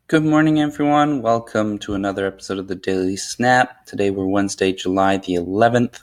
Good morning, everyone. Welcome to another episode of the Daily Snap. Today we're Wednesday, July the 11th.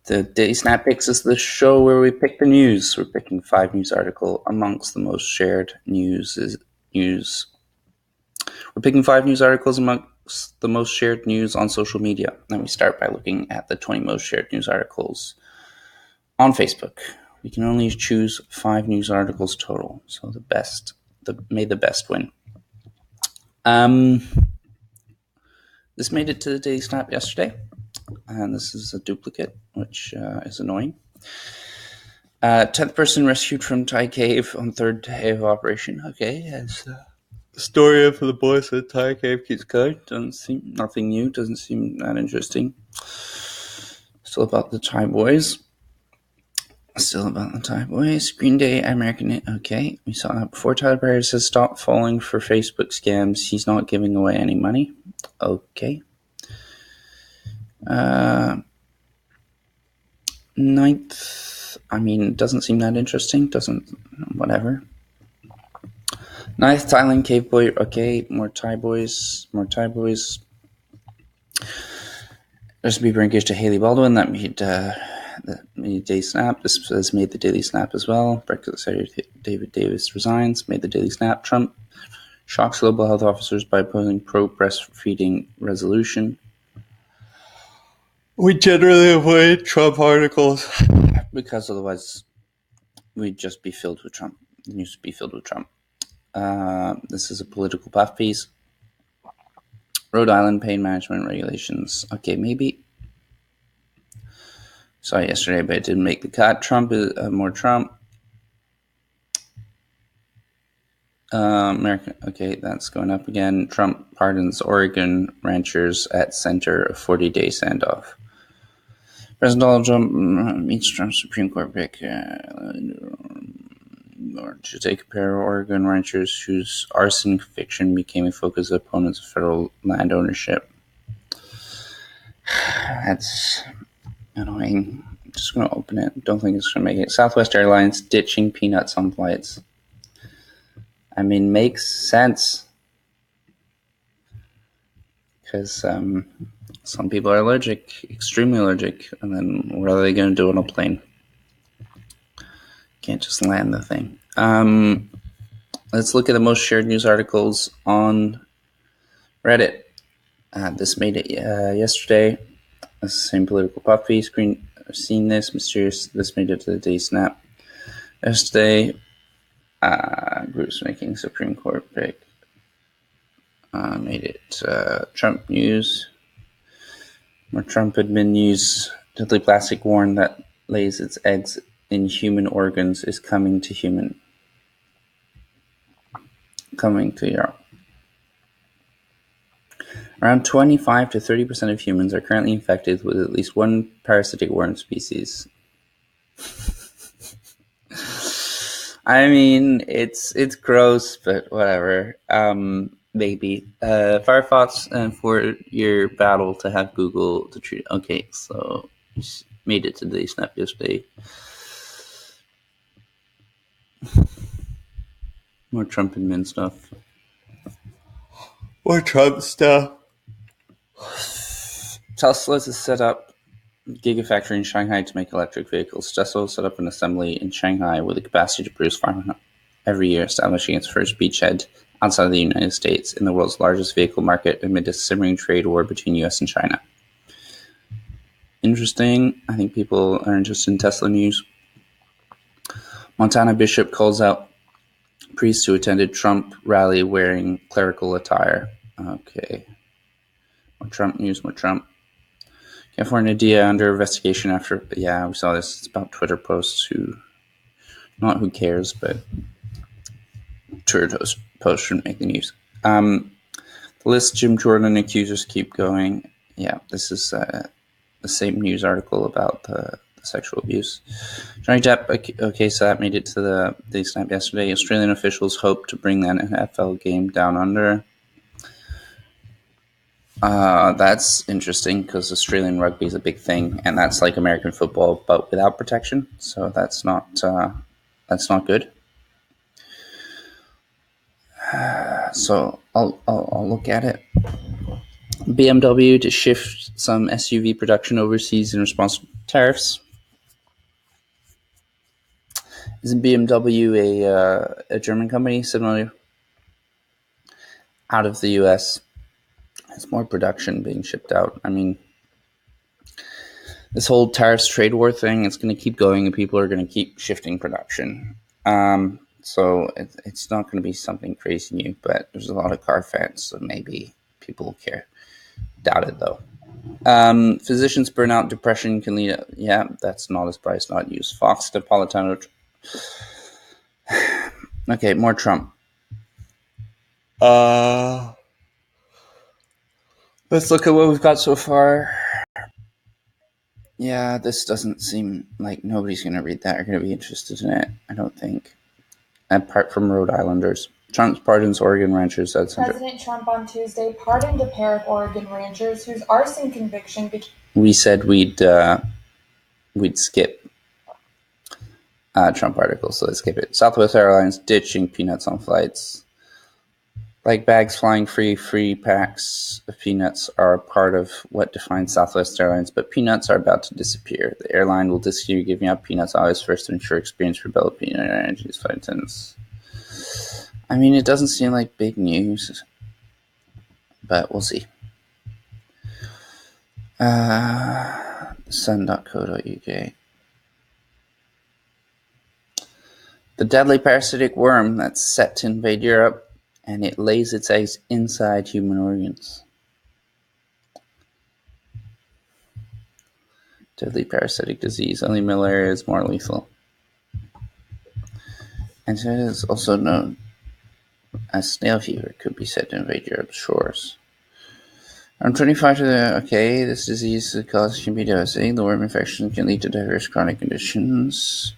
The Daily Snap Picks is the show where we pick the news. We're picking 5 news articles amongst the most shared news. We're picking 5 news articles amongst the most shared news on social media. And we start by looking at the 20 most shared news articles on Facebook. We can only choose 5 news articles total, so may the best win. This made it to the Daily Snap yesterday, and this is a duplicate, which is annoying. 10th person rescued from Thai cave on third day of operation. Okay, as the story of the boys at Thai cave keeps going. Doesn't seem nothing new. Doesn't seem that interesting. Still about the Thai boys. Green Day, American. Okay, we saw that before. Tyler Perry says stop falling for Facebook scams. He's not giving away any money. Okay. 9th, doesn't seem that interesting. Whatever. 9th, Thailand cave boy. Okay, more Thai boys. Justin Bieber engaged to Hailey Baldwin. That made Daily Snap. This has made the Daily Snap as well. Brexit Secretary David Davis resigns. Made the Daily Snap. Trump shocks global health officers by opposing pro-breastfeeding resolution. We generally avoid Trump articles because otherwise we'd just be filled with Trump. The news would be filled with Trump. This is a political puff piece. Rhode Island pain management regulations. Okay, maybe. Saw it yesterday, but it didn't make the cut. Trump is more Trump. American. Okay, that's going up again. Trump pardons Oregon ranchers at center of 40-day standoff. President Donald Trump meets Trump's Supreme Court pick to take a pair of Oregon ranchers whose arson conviction became a focus of opponents of federal land ownership. That's annoying. I'm just going to open it. Don't think it's going to make it. Southwest Airlines ditching peanuts on flights. Makes sense. Because some people are allergic, extremely allergic, and then what are they going to do on a plane? Can't just land the thing. Let's look at the most shared news articles on Reddit. This made it yesterday. This is the same political puffy. Seen this mysterious. This made it to the Daily Snap yesterday. Groups making Supreme Court pick. Made it Trump news. More Trump admin news. Deadly plastic worm that lays its eggs in human organs is coming to Europe. Around 25 to 30% of humans are currently infected with at least one parasitic worm species. It's gross, but whatever. Maybe. Firefox for your battle to have Google to treat. Okay, so made it to the Snap yesterday. More Trump admin stuff. More Trump stuff. Tesla has set up Gigafactory in Shanghai to make electric vehicles. Tesla set up an assembly in Shanghai with the capacity to produce 500 every year, establishing its first beachhead outside of the United States in the world's largest vehicle market amid a simmering trade war between U.S. and China. Interesting. I think people are interested in Tesla news. Montana bishop calls out priests who attended Trump rally wearing clerical attire. Okay. More Trump news, more Trump. California DA under investigation after... Yeah, we saw this. It's about Twitter posts not who cares, but Twitter posts shouldn't make the news. The list Jim Jordan accusers keep going. Yeah, this is the same news article about the sexual abuse. Johnny Depp, okay, so that made it to the Snap yesterday. Australian officials hope to bring the NFL game down under. That's interesting because Australian rugby is a big thing, and that's like American football, but without protection. So that's not good. So I'll look at it. BMW to shift some SUV production overseas in response to tariffs. Isn't BMW a German company similar out of the US? It's more production being shipped out. I mean, this whole tariffs trade war thing, it's going to keep going and people are going to keep shifting production. So it's not going to be something crazy new, but there's a lot of car fans, so maybe people will care. Doubt it, though. Physicians burnout, depression can lead. Yeah, that's not a surprise, not used. Fox Napolitano. Okay, more Trump. Let's look at what we've got so far. Yeah, this doesn't seem like nobody's going to read that or going to be interested in it, I don't think. Apart from Rhode Islanders. Trump's pardons Oregon ranchers. President Trump on Tuesday pardoned a pair of Oregon ranchers whose arson conviction became... We said we'd skip Trump articles, so let's skip it. Southwest Airlines ditching peanuts on flights. Like bags flying free packs of peanuts are a part of what defines Southwest Airlines, but peanuts are about to disappear. The airline will discontinue giving out peanuts August 1st to ensure experience for fellow peanut allergies flight attendants. I mean, it doesn't seem like big news, but we'll see. Sun.co.uk. The deadly parasitic worm that's set to invade Europe, and it lays its eggs inside human organs. Deadly parasitic disease. Only malaria is more lethal. And so it is also known as snail fever. Could be said to invade Europe's shores. From 25 to the... Okay, this disease cause can be devastating. The worm infection can lead to diverse chronic conditions.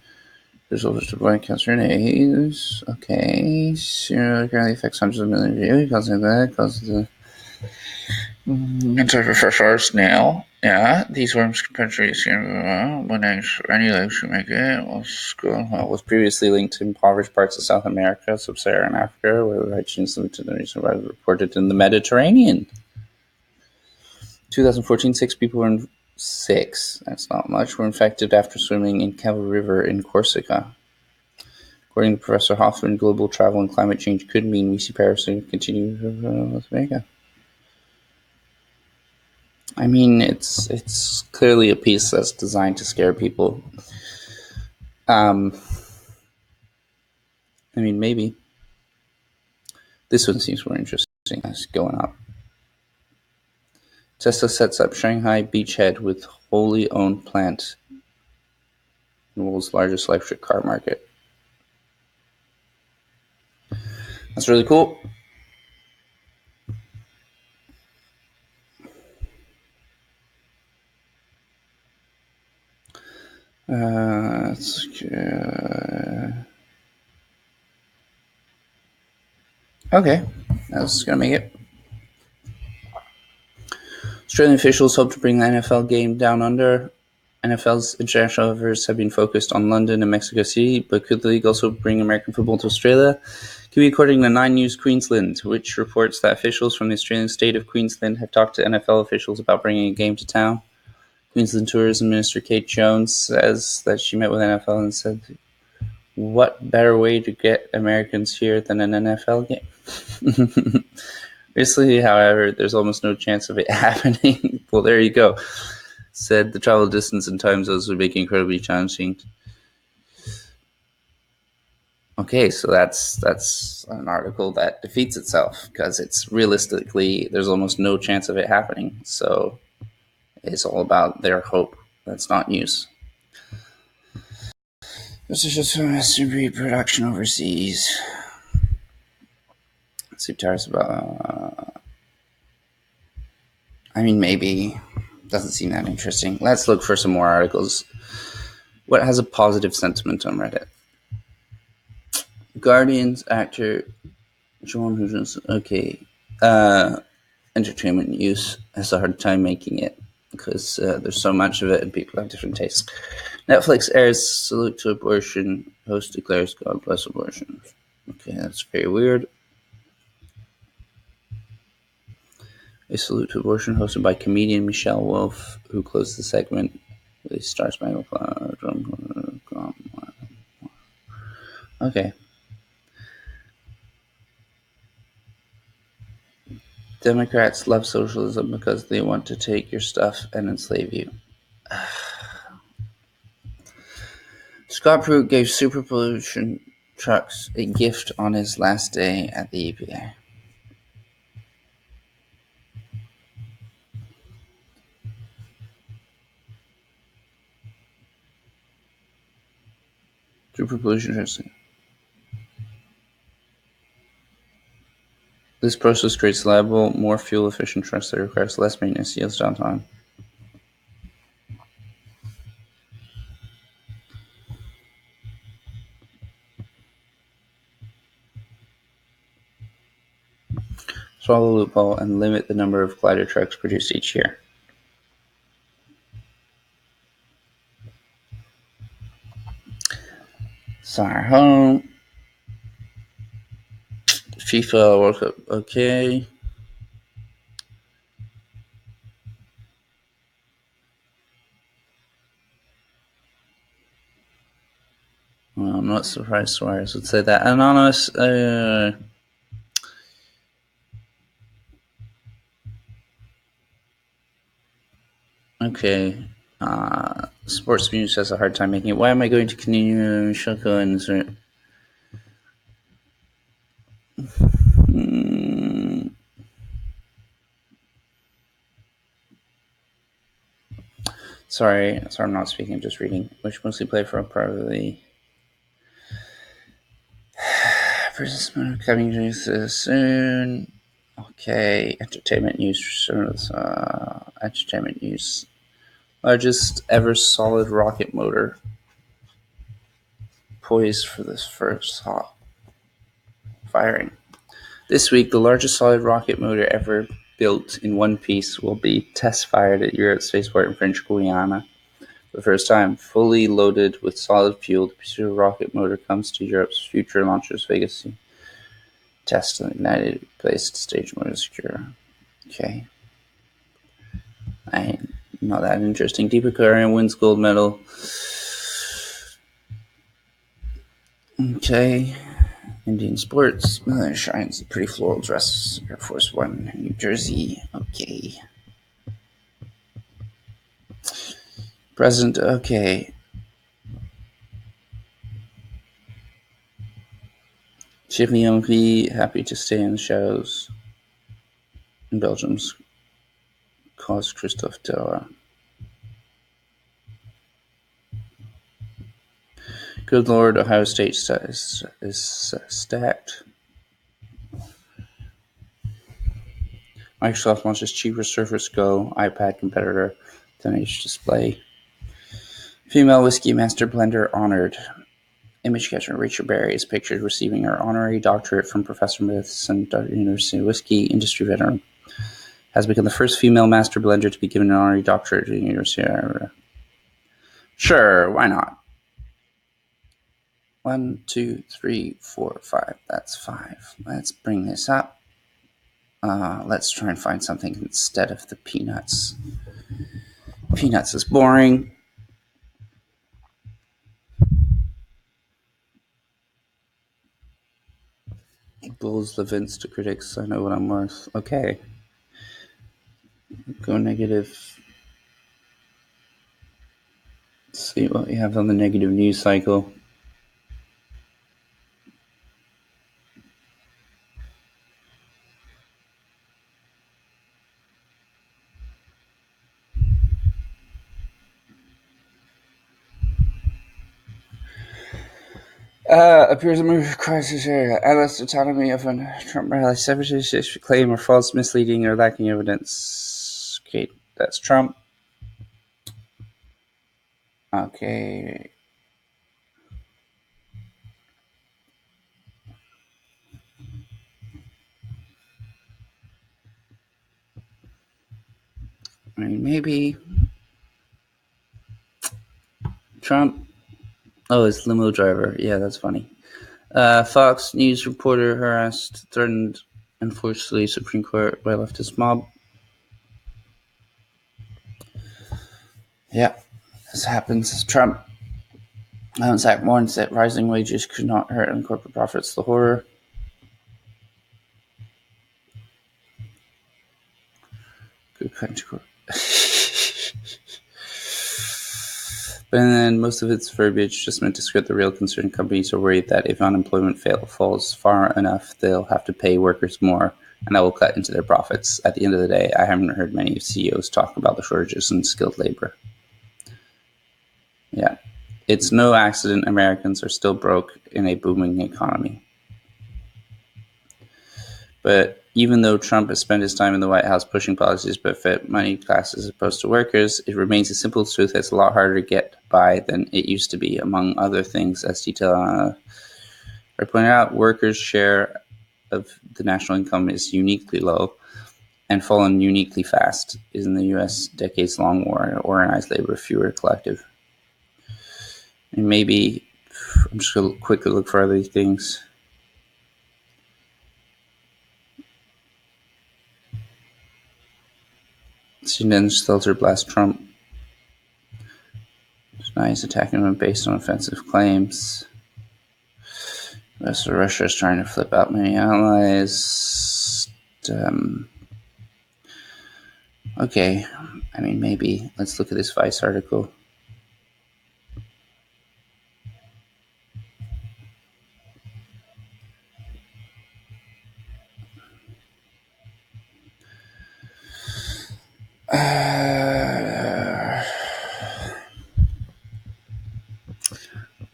There's also to blind cancer and AIDS. Okay. Currently affects hundreds of millions of people. Causing that. Causes the... Inside of fresh water snail. Yeah, these worms can penetrate skin when eggs or any legs should make it. Was previously linked to impoverished parts of South America, Sub-Saharan Africa, where the hygiene limited the survivors reported in the Mediterranean. 2014, 6 people were that's not much, were infected after swimming in Cava River in Corsica. According to Professor Hoffman, global travel and climate change could mean we see parasites continue to North America. I mean, it's clearly a piece that's designed to scare people. I mean, maybe. This one seems more interesting. It's going up. Tesla sets up Shanghai beachhead with wholly owned plant in the world's largest electric car market. That's really cool. Okay, that's gonna make it. Australian officials hope to bring the NFL game down under. NFL's international efforts have been focused on London and Mexico City, but could the league also bring American football to Australia? Could be according to 9 News Queensland, which reports that officials from the Australian state of Queensland have talked to NFL officials about bringing a game to town. Queensland Tourism Minister Kate Jones says that she met with NFL and said, "What better way to get Americans here than an NFL game?" Recently, however, there's almost no chance of it happening. Well, there you go. Said the travel distance and time zones would make it incredibly challenging. Okay, so that's an article that defeats itself because it's realistically there's almost no chance of it happening. So it's all about their hope. That's not news. This is just SUV production overseas. Let's see, tariffs about. I mean, maybe. Doesn't seem that interesting. Let's look for some more articles. What has a positive sentiment on Reddit? Guardians actor John Hughes. Okay. Entertainment news has a hard time making it because there's so much of it and people have different tastes. Netflix airs salute to abortion. Host declares God bless abortion. Okay, that's very weird. A Salute to Abortion, hosted by comedian Michelle Wolf, who closed the segment with a Star Spangled Drum. Okay. Democrats love socialism because they want to take your stuff and enslave you. Scott Pruitt gave super pollution trucks a gift on his last day at the EPA. Super pollution trucks. This process creates reliable, more fuel-efficient trucks that requires less maintenance, yields downtime. Swallow the loophole and limit the number of glider trucks produced each year. Summer home. FIFA World Cup. Okay. Well, I'm not surprised Suarez would say that. Anonymous. Okay. Sports News has a hard time making it. Why am I going to continue Shoko and Sorry, I'm not speaking, I'm just reading. Which mostly play for a privately. Participant coming to soon. Okay, entertainment news. Entertainment news. Largest ever solid rocket motor poised for this first hot firing. This week, the largest solid rocket motor ever built in one piece will be test fired at Europe's spaceport in French Guiana. For the first time, fully loaded with solid fuel, the pursuit rocket motor comes to Europe's future launcher's Vegas test and ignited, replaced stage motor secure. Okay. Not that interesting. Deepak Aryan wins gold medal. Okay. Indian sports. Shines a pretty floral dress. Air Force One, New Jersey. Okay. President. Okay. Thierry Henry happy to stay in the shadows in Belgium's cause Christophe Della. Good Lord, Ohio State is stacked. Microsoft launches cheaper Surface Go iPad competitor than H display. Female whiskey master blender honored. Image catcher Rachel Berry is pictured receiving her honorary doctorate from Professor Madison University. Whiskey industry veteran has become the first female master blender to be given an honorary doctorate at the University. Sure, why not? 1, 2, 3, 4, 5. That's 5. Let's bring this up. Let's try and find something instead of the peanuts. Peanuts is boring. Bulls Levins to critics. I know what I'm worth. Okay. Go negative. Let's see what we have on the negative news cycle. Appears a move crisis area. Analyst autonomy of a Trump rally. Separatists claim are false, misleading, or lacking evidence. Okay, that's Trump. Okay. I mean, maybe Trump. Oh, it's limo driver. Yeah, that's funny. Fox News reporter harassed, threatened, and forced to leave Supreme Court by leftist mob. Yeah, this happens. Trump Act warns that rising wages could not hurt on corporate profits. The horror. Good country. But then most of its verbiage just meant to skirt the real concern. Companies are worried that if unemployment falls far enough, they'll have to pay workers more, and that will cut into their profits. At the end of the day, I haven't heard many CEOs talk about the shortages in skilled labor. Yeah. It's no accident Americans are still broke in a booming economy. But even though Trump has spent his time in the White House pushing policies that benefit money classes as opposed to workers, it remains a simple truth that it's a lot harder to get by than it used to be, among other things, as detailed on. I pointed out, workers' share of the national income is uniquely low and fallen uniquely fast in the U.S. decades-long war on organized labor, fewer collective. And maybe I'm just going to quickly look for other things. CNN Stelter blast Trump. Denies attacking him based on offensive claims. Russia is trying to flip out many allies. Okay, I mean, maybe. Let's look at this Vice article.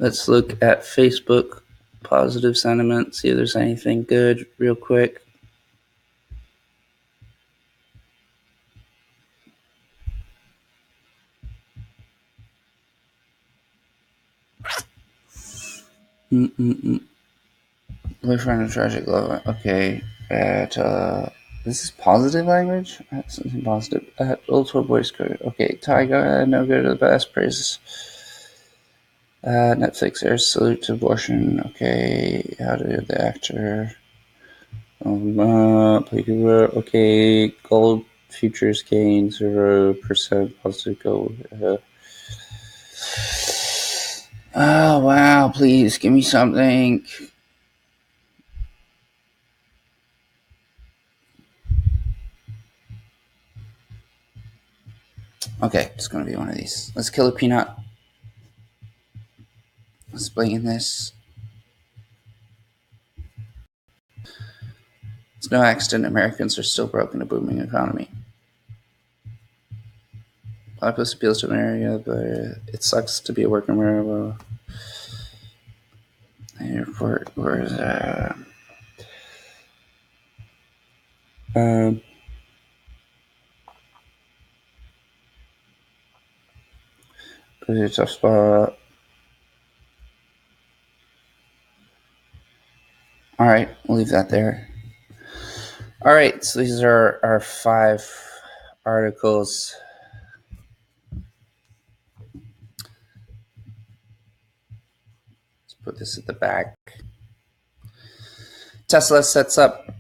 Let's look at Facebook positive sentiment, see if there's anything good real quick. Boyfriend of tragic love. Okay. This is positive language? That's something positive. Old Toy Boys code. Okay. Tyga, no good to the best. Praises. Netflix airs salute to abortion. Okay. How did the actor? Okay. Gold futures gain 0% positive gold. Oh, wow. Please give me something. Okay, it's going to be one of these. Let's kill a peanut. Let's bring in this. It's no accident Americans are still broke in a booming economy. Platypus appeals to America, but it sucks to be a worker in America. Airport, where is that? Pretty tough spot. All right, we'll leave that there. All right, so these are our 5 articles. Let's put this at the back. Tesla sets up.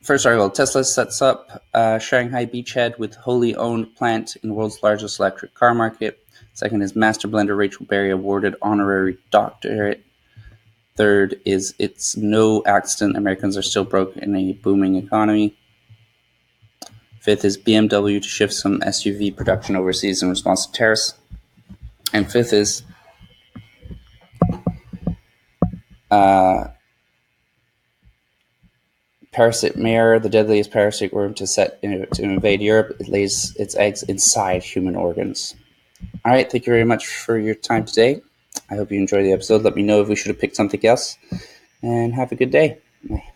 First article, Tesla sets up Shanghai beachhead with wholly owned plant in world's largest electric car market. Second is Master Blender Rachel Berry awarded honorary doctorate. Third is it's no accident Americans are still broke in a booming economy. Fifth is BMW to shift some SUV production overseas in response to tariffs. And fifth is parasite mare, the deadliest parasite worm to invade Europe. It lays its eggs inside human organs. All right, thank you very much for your time today. I hope you enjoyed the episode. Let me know if we should have picked something else. And have a good day. Bye.